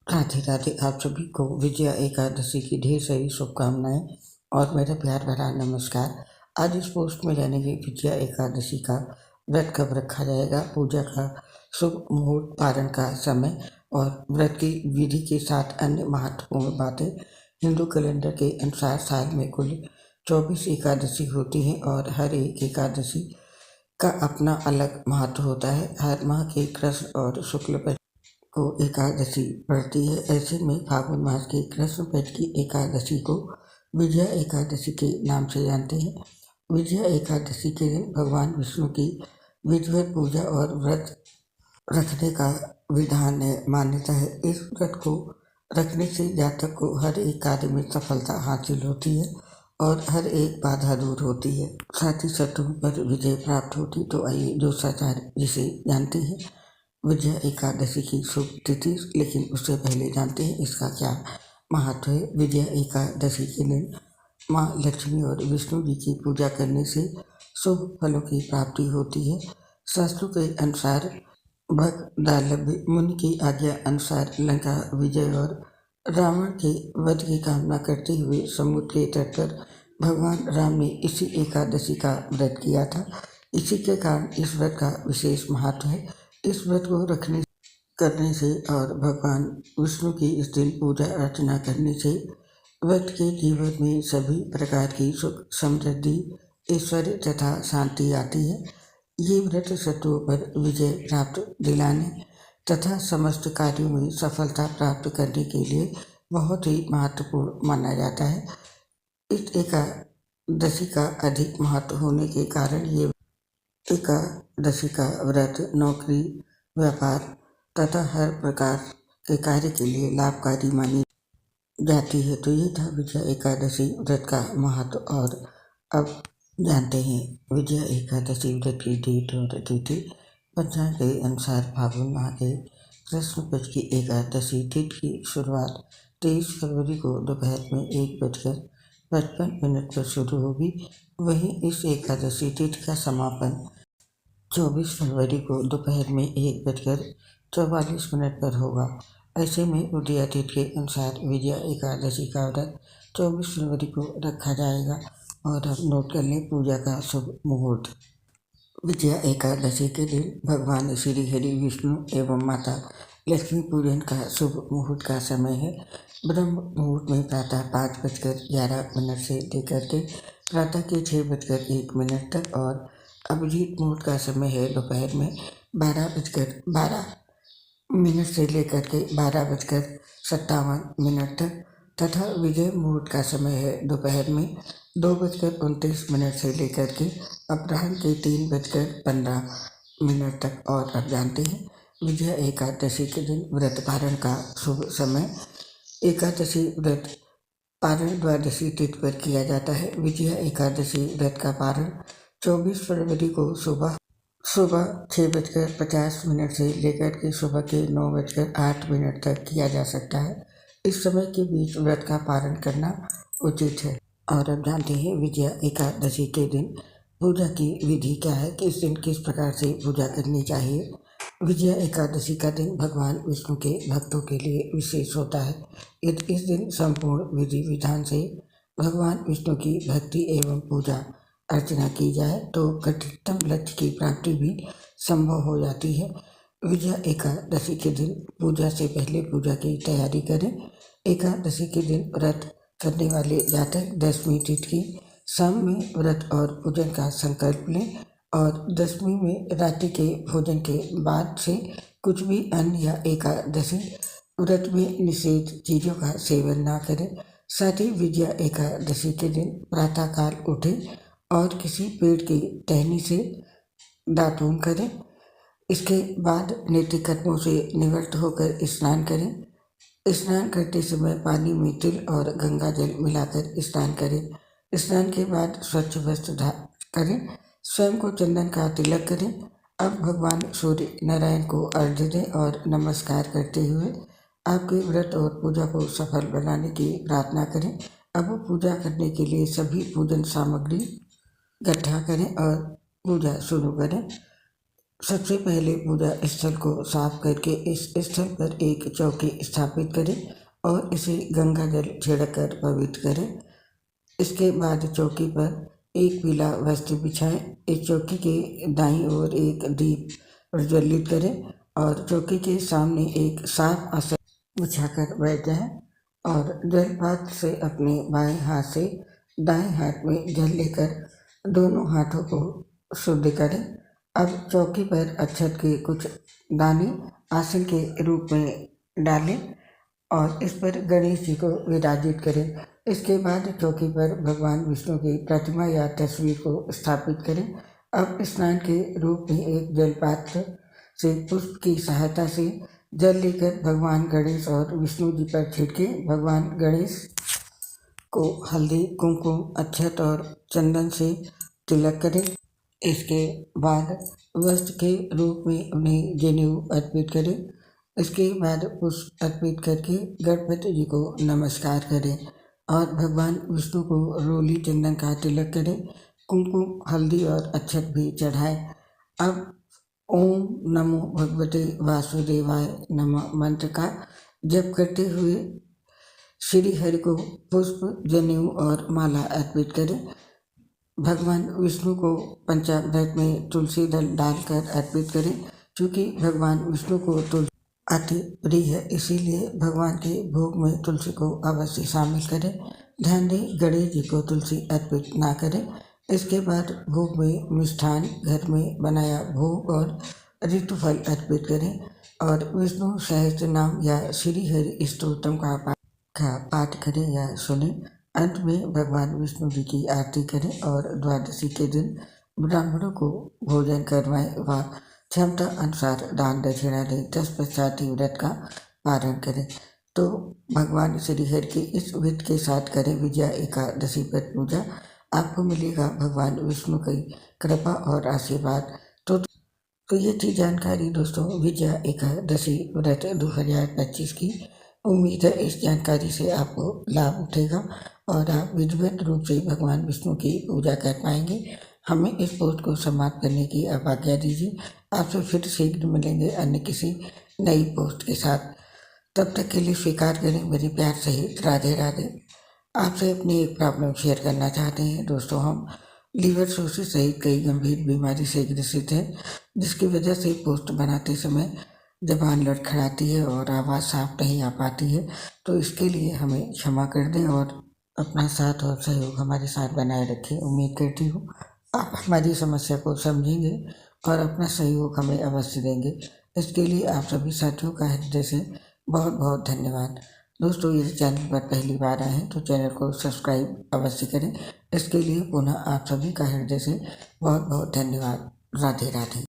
राधे राधे। आप सभी को विजया एकादशी की ढेर सारी शुभकामनाएं और मेरा प्यार भरा नमस्कार। आज इस पोस्ट में जानेंगे विजया एकादशी का व्रत कब रखा जाएगा, पूजा का शुभ मुहूर्त, पारण का समय और व्रत की विधि के साथ अन्य महत्वपूर्ण बातें। हिंदू कैलेंडर के अनुसार साल में कुल 24 एकादशी होती हैं और हर एक एकादशी का अपना अलग महत्व होता है। हर माह के कृष्ण और शुक्ल को एकादशी पड़ती है। ऐसे में फागुन मास के कृष्ण पक्ष की एकादशी को विजया एकादशी के नाम से जानते हैं। विजया एकादशी के दिन भगवान विष्णु की विधिवत पूजा और व्रत रखने का विधान है। मान्यता है इस व्रत को रखने से जातक को हर एक कार्य में सफलता हासिल होती है और हर एक बाधा दूर होती है, साथ ही शत्रुओं पर विजय प्राप्त होती। तो आइए जोशाचार जिसे जानते हैं विजया एकादशी की शुभ तिथि, लेकिन उससे पहले जानते हैं इसका क्या महत्व है। विजया एकादशी के दिन माँ लक्ष्मी और विष्णु जी की पूजा करने से शुभ फलों की प्राप्ति होती है। शास्त्रों के अनुसार भगदालभ्य मुनि की आज्ञा अनुसार लंका विजय और रावण के वध की कामना करते हुए समुद्र के तट पर भगवान राम ने इसी एकादशी का व्रत किया था। इसी के कारण इस व्रत का विशेष महत्व है। इस व्रत को करने से और भगवान विष्णु की इस दिन पूजा अर्चना करने से व्यक्ति के जीवन में सभी प्रकार की सुख समृद्धि, ऐश्वर्य तथा शांति आती है। ये व्रत शत्रुओं पर विजय प्राप्त दिलाने तथा समस्त कार्यों में सफलता प्राप्त करने के लिए बहुत ही महत्वपूर्ण माना जाता है। इस एकादशी का अधिक महत्व होने के कारण ये एकादशी का व्रत नौकरी, व्यापार तथा हर प्रकार के कार्य के लिए लाभकारी मानी जाती है। तो ये था विजया एकादशी व्रत का महत्व। और अब जानते हैं विजया एकादशी व्रत की डेट और तिथि। पंचांग के अनुसार फागुन माह के कृष्ण पक्ष की एकादशी तिथि की शुरुआत 23 फरवरी को दोपहर में 1:55 पर शुरू होगी। वहीं इस एकादशी तिथि का समापन 24 फरवरी को दोपहर में 1:44 पर होगा। ऐसे में उदया तिथि के अनुसार विजया एकादशी का व्रत 24 फरवरी को रखा जाएगा। और अब नोट कर लें पूजा का शुभ मुहूर्त। विजया एकादशी के दिन भगवान श्री हरि विष्णु एवं माता लक्ष्मी पूजन का शुभ मुहूर्त का समय है। ब्रह्म मुहूर्त में प्रातः 5:11 से लेकर के प्रातः के 6:01 तक और अभिजीत मुहूर्त का समय है दोपहर में 12:12 से लेकर के 12:57 तक तथा विजय मुहूर्त का समय है दोपहर में 2:29 से लेकर के अपराह्न के 3:15 तक। और अब जानते हैं विजया एकादशी के दिन व्रत पारण का शुभ समय। एकादशी व्रत पारण द्वादशी तिथि पर किया जाता है। विजया एकादशी व्रत का पारण 24 फरवरी को सुबह 6:50 से लेकर के सुबह के 9:08 तक किया जा सकता है। इस समय के बीच व्रत का पारण करना उचित है। और अब जानते हैं विजया एकादशी के दिन पूजा की विधि क्या है, किस दिन किस प्रकार से पूजा करनी चाहिए। विजया एकादशी का दिन भगवान विष्णु के भक्तों के लिए विशेष होता है। यदि इस दिन संपूर्ण विधि विधान से भगवान विष्णु की भक्ति एवं पूजा अर्चना की जाए तो कठिनतम लक्ष्य की प्राप्ति भी संभव हो जाती है। विजया एकादशी के दिन पूजा से पहले पूजा की तैयारी करें। एकादशी के दिन व्रत करने वाले जातक 10वीं तिथि की शाम में व्रत और पूजन का संकल्प लें और 10वीं में रात्रि के भोजन के बाद से कुछ भी अन्न या एकादशी व्रत में निषेध चीज़ों का सेवन ना करें। साथ ही विजया एकादशी के दिन प्रातःकाल उठें और किसी पेड़ की टहनी से दातून करें। इसके बाद नित्य कर्मों से निवृत्त होकर स्नान करें। स्नान करते समय पानी में तिल और गंगा जल मिलाकर स्नान करें। स्नान के बाद स्वच्छ वस्त्र धारण करें। स्वयं को चंदन का तिलक करें। अब भगवान सूर्य नारायण को अर्घ्य दें और नमस्कार करते हुए आपके व्रत और पूजा को सफल बनाने की प्रार्थना करें। अब पूजा करने के लिए सभी पूजन सामग्री इकट्ठा करें और पूजा शुरू करें। सबसे पहले पूजा स्थल को साफ करके इस स्थल पर एक चौकी स्थापित करें और इसे गंगा जल छिड़ककर पवित्र करें। इसके बाद चौकी पर एक पीला वस्त्र बिछाएं। इस चौकी के दाईं ओर एक दीप प्रज्वलित करें और चौकी के सामने एक साफ आसन बिछाकर बैठ जाएं और जलपात्र से अपने बाएं हाथ से दाएं हाथ में जल लेकर दोनों हाथों को शुद्ध करें। अब चौकी पर अक्षत के कुछ दाने आसन के रूप में डालें और इस पर गणेश जी को विराजित करें। इसके बाद चौकी पर भगवान विष्णु की प्रतिमा या तस्वीर को स्थापित करें। अब स्नान के रूप में एक जलपात्र से पुष्प की सहायता से जल लेकर भगवान गणेश और विष्णु जी पर छिड़के। भगवान गणेश को हल्दी, कुमकुम, अक्षत और चंदन से तिलक करें। इसके बाद वस्त्र के रूप में उन्हें जनेऊ अर्पित करें। इसके बाद पुष्प अर्पित करके गणपति जी को नमस्कार करें और भगवान विष्णु को रोली चंदन का तिलक करें। कुमकुम, हल्दी और अक्षत भी चढ़ाएं। अब ओम नमो भगवते वासुदेवाय नमः मंत्र का जप करते हुए श्री हरि को पुष्प, जनेऊ और माला अर्पित करें। भगवान विष्णु को पंचामृत में तुलसी दल डालकर अर्पित करें। क्योंकि भगवान विष्णु को तुलसी अति प्रिय है, इसीलिए भगवान के भोग में तुलसी को अवश्य शामिल करें। ध्यान दें, गणेश जी को तुलसी अर्पित ना करें। इसके बाद भोग में मिष्ठान, घर में बनाया भोग और ऋतुफल अर्पित करें और विष्णु सहस्त्र नाम या श्री हरि स्तोत्रम का पाठ करें या सुने। अंत में भगवान विष्णु जी की आरती करें और द्वादशी के दिन ब्राह्मणों को भोजन करवाएं व क्षमता अनुसार दान दक्षिणा दें। तत्पश्चात ही व्रत का पारण करें। तो भगवान श्री हरि की इस व्रत के साथ करें विजया एकादशी व्रत पूजा। आपको मिलेगा भगवान विष्णु की कृपा और आशीर्वाद। तो ये थी जानकारी दोस्तों विजया एकादशी व्रत 2025 की। उम्मीद है इस जानकारी से आपको लाभ उठेगा और आप विधिवत रूप से भगवान विष्णु की पूजा कर पाएंगे। हमें इस पोस्ट को समाप्त करने की अब आज्ञा दीजिए। आपसे फिर शीघ्र मिलेंगे अन्य किसी नई पोस्ट के साथ। तब तक के लिए स्वीकार करें मेरी प्यार सहित राधे राधे। आपसे अपनी एक प्रॉब्लम शेयर करना चाहते हैं दोस्तों। हम लीवर सोसिस सहित कई गंभीर बीमारी से ग्रसित हैं, जिसकी वजह से पोस्ट बनाते समय जबान लड़खड़ाती है और आवाज़ साफ नहीं आ पाती है। तो इसके लिए हमें क्षमा कर दें और अपना साथ और सहयोग हमारे साथ बनाए रखें। उम्मीद करती हूँ आप हमारी समस्या को समझेंगे और अपना सहयोग हमें अवश्य देंगे। इसके लिए आप सभी साथियों का हृदय से बहुत बहुत धन्यवाद। दोस्तों यदि चैनल पर पहली बार आए हैं तो चैनल को सब्सक्राइब अवश्य करें। इसके लिए पुनः आप सभी का हृदय से बहुत बहुत धन्यवाद। राधे राधे।